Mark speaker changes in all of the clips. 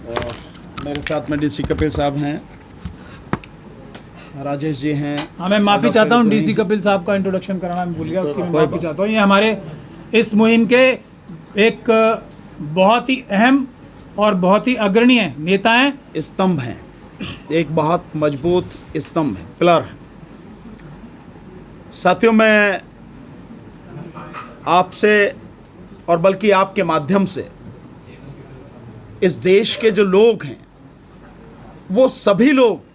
Speaker 1: और मेरे साथ में डीसी कपिल साहब हैं, राजेश जी हैं।
Speaker 2: हाँ, मैं माफ़ी चाहता हूँ, डीसी कपिल साहब का इंट्रोडक्शन कराना मैं भूल गया, उसकी मैं माफ़ी चाहता हूँ। ये हमारे इस मुहिम के एक बहुत ही अहम और बहुत ही अग्रणीय नेता हैं,
Speaker 1: स्तंभ हैं, एक बहुत मजबूत स्तंभ है, पिलर है। साथियों, मैं आपसे और बल्कि आपके माध्यम से इस देश के जो लोग हैं, वो सभी लोग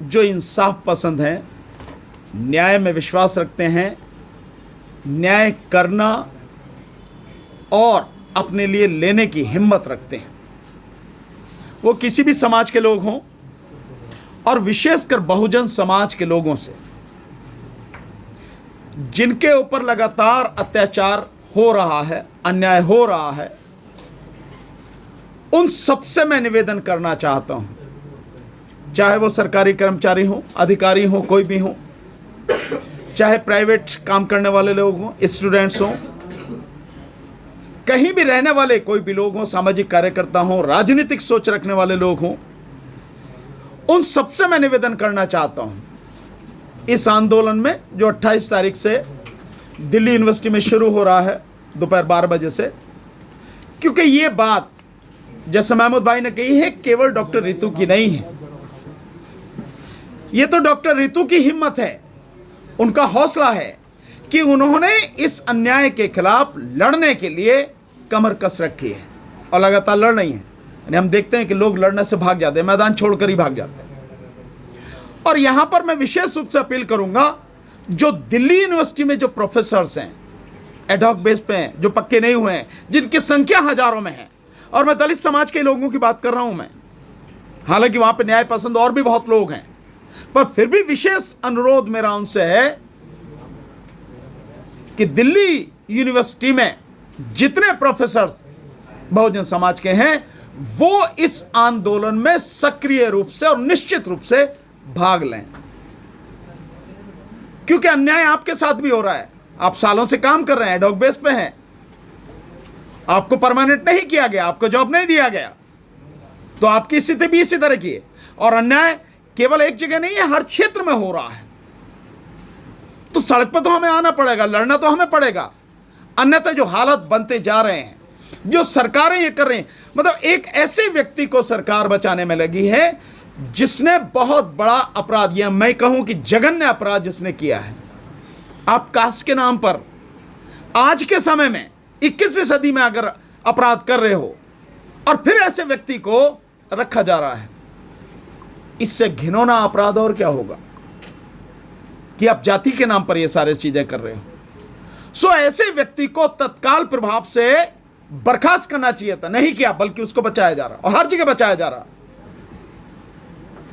Speaker 1: जो इंसाफ पसंद हैं, न्याय में विश्वास रखते हैं, न्याय करना और अपने लिए लेने की हिम्मत रखते हैं, वो किसी भी समाज के लोग हों और विशेषकर बहुजन समाज के लोगों से, जिनके ऊपर लगातार अत्याचार हो रहा है, अन्याय हो रहा है, उन सबसे मैं निवेदन करना चाहता हूं, चाहे वो सरकारी कर्मचारी हो, अधिकारी हो, कोई भी हो, चाहे प्राइवेट काम करने वाले लोग हों, स्टूडेंट्स हों, कहीं भी रहने वाले कोई भी लोग हों, सामाजिक कार्यकर्ता हों, राजनीतिक सोच रखने वाले लोग हों, उन सबसे मैं निवेदन करना चाहता हूं, इस आंदोलन में जो 28 तारीख से दिल्ली यूनिवर्सिटी में शुरू हो रहा है दोपहर 12 बजे से, क्योंकि ये बात जैसे महमूद भाई ने कही है, केवल डॉक्टर रितु की नहीं है, ये तो डॉक्टर रितु की हिम्मत है, उनका हौसला है कि उन्होंने इस अन्याय के खिलाफ लड़ने के लिए कमर कस रखी है और लगातार लड़ रही है। यानी हम देखते हैं कि लोग लड़ने से भाग जाते हैं, मैदान छोड़कर ही भाग जाते हैं। और यहां पर मैं विशेष रूप से अपील करूंगा, जो दिल्ली यूनिवर्सिटी में जो प्रोफेसर्स हैं, एडहॉक बेस पे हैं, जो पक्के नहीं हुए हैं, जिनकी संख्या हजारों में है, और मैं दलित समाज के लोगों की बात कर रहा हूं मैं, हालांकि वहां पे न्याय पसंद और भी बहुत लोग हैं, पर फिर भी विशेष अनुरोध मेरा उनसे है कि दिल्ली यूनिवर्सिटी में जितने प्रोफेसर बहुजन समाज के हैं, वो इस आंदोलन में सक्रिय रूप से और निश्चित रूप से भाग लें, क्योंकि अन्याय आपके साथ भी हो रहा है। आप सालों से काम कर रहे हैं, एडहॉक बेस पे हैं, आपको परमानेंट नहीं किया गया, आपको जॉब नहीं दिया गया, तो आपकी स्थिति भी इसी तरह की है। और अन्याय केवल एक जगह नहीं है, हर क्षेत्र में हो रहा है। तो सड़क पर तो हमें आना पड़ेगा, लड़ना तो हमें पड़ेगा, अन्यथा जो हालत बनते जा रहे हैं, जो सरकारें ये कर रही हैं, मतलब एक ऐसे व्यक्ति को सरकार बचाने में लगी है जिसने बहुत बड़ा अपराध, या मैं कहूं कि जघन्य अपराध जिसने किया है। आप कास्ट के नाम पर आज के समय में 21वीं सदी में अगर अपराध कर रहे हो और फिर ऐसे व्यक्ति को रखा जा रहा है, इससे घिनौना अपराध और क्या होगा कि आप जाति के नाम पर ये सारे चीजें कर रहे हो। सो ऐसे व्यक्ति को तत्काल प्रभाव से बर्खास्त करना चाहिए था, नहीं किया, बल्कि उसको बचाया जा रहा और हर जगह बचाया जा रहा।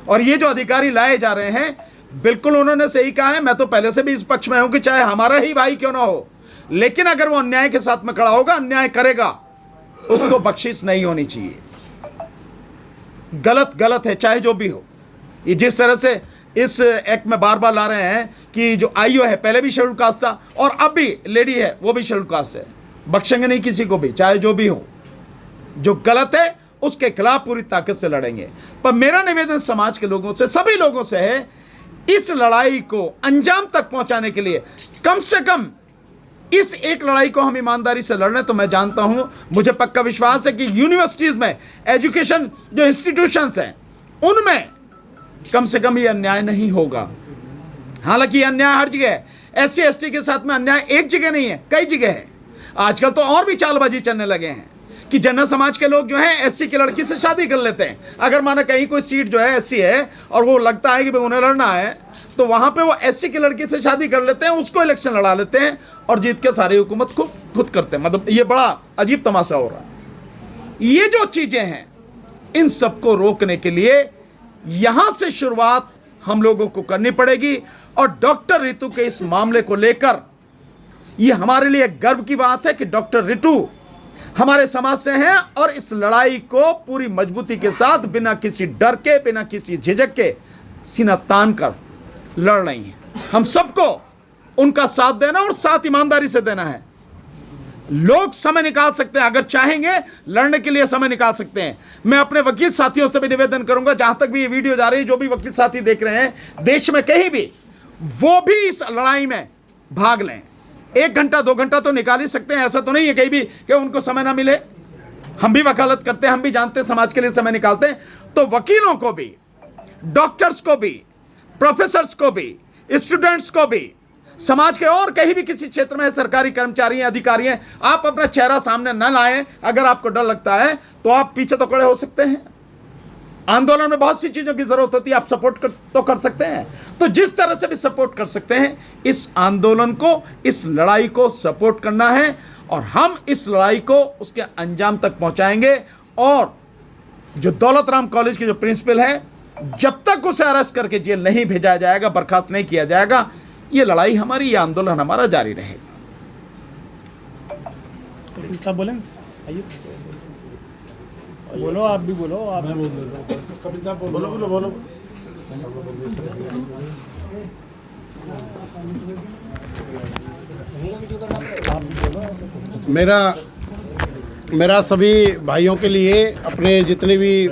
Speaker 1: और ये जो अधिकारी लाए जा रहे हैं, बिल्कुल उन्होंने सही कहा है, मैं तो पहले से भी इस पक्ष में हूं कि चाहे हमारा ही भाई क्यों ना हो, लेकिन अगर वो अन्याय के साथ में खड़ा होगा, अन्याय करेगा, उसको बख्शिश नहीं होनी चाहिए। गलत गलत है, चाहे जो भी हो। ये जिस तरह से इस एक्ट में बार बार ला रहे हैं कि जो आईओ है, पहले भी शेड्यूल कास्ट था और अब भी लेडी है, वो भी शेड्यूल कास्ट है, बख्शेंगे नहीं किसी को भी, चाहे जो भी हो। जो गलत है उसके खिलाफ पूरी ताकत से लड़ेंगे। पर मेरा निवेदन समाज के लोगों से, सभी लोगों से है, इस लड़ाई को अंजाम तक पहुंचाने के लिए कम से कम इस एक लड़ाई को हम ईमानदारी से लड़ रहे हैं। तो मैं जानता हूं, मुझे पक्का विश्वास है कि यूनिवर्सिटीज में, एजुकेशन जो इंस्टीट्यूशंस हैं, उनमें कम से कम ये अन्याय नहीं होगा। हालांकि ये अन्याय हर जगह है, SC ST के साथ में अन्याय एक जगह नहीं है, कई जगह है। आजकल तो और भी चालबाजी चलने लगे हैं कि जनरल समाज के लोग जो हैं SC की लड़की से शादी कर लेते हैं। अगर माना कहीं कोई सीट जो है SC है और वो लगता है कि उन्हें लड़ना है, तो वहां पे वो SC की लड़की से शादी कर लेते हैं, उसको इलेक्शन लड़ा लेते हैं और जीत के सारी हुकूमत खुद करते हैं। मतलब ये बड़ा अजीब तमाशा हो रहा है। ये जो चीजें हैं, इन सबको रोकने के लिए यहां से शुरुआत हम लोगों को करनी पड़ेगी। और डॉक्टर रितु के इस मामले को लेकर ये हमारे लिए गर्व की बात है कि डॉक्टर रितु हमारे समाज से हैं और इस लड़ाई को पूरी मजबूती के साथ, बिना किसी डर के, बिना किसी झिझक के, सीना तान कर लड़ रही हैं। हम सबको उनका साथ देना और साथ ईमानदारी से देना है। लोग समय निकाल सकते हैं, अगर चाहेंगे लड़ने के लिए समय निकाल सकते हैं। मैं अपने वकील साथियों से भी निवेदन करूंगा, जहां तक भी ये वीडियो जा रही है, जो भी वकील साथी देख रहे हैं देश में कहीं भी, वो भी इस लड़ाई में भाग लें। 1 घंटा 2 घंटा तो निकाल ही सकते हैं, ऐसा तो नहीं है कहीं भी कि उनको समय ना मिले। हम भी वकालत करते हैं, हम भी जानते हैं, समाज के लिए समय निकालते हैं। तो वकीलों को भी, डॉक्टर्स को भी, प्रोफेसर्स को भी, स्टूडेंट्स को भी, समाज के और कहीं भी किसी क्षेत्र में सरकारी कर्मचारी हैं, अधिकारी हैं, आप अपना चेहरा सामने न लाएं। अगर आपको डर लगता है तो आप पीछे तो खड़े हो सकते हैं। आंदोलन में बहुत सी चीजों की जरूरत होती है, आप सपोर्ट तो कर सकते हैं। तो जिस तरह से भी सपोर्ट कर सकते हैं, इस आंदोलन को, इस लड़ाई को सपोर्ट करना है, और हम इस लड़ाई को उसके अंजाम तक पहुंचाएंगे। और जो दौलत राम कॉलेज के जो प्रिंसिपल है, जब तक उसे अरेस्ट करके जेल नहीं भेजा जाएगा, बर्खास्त नहीं किया जाएगा, ये लड़ाई हमारी, ये आंदोलन हमारा जारी रहेगा।
Speaker 2: कपिल साहब बोलेंगे, आइए बोलो, आप भी बोलो। आप
Speaker 3: कपिल साहब बोलो। मेरा सभी भाइयों के लिए, अपने जितने भी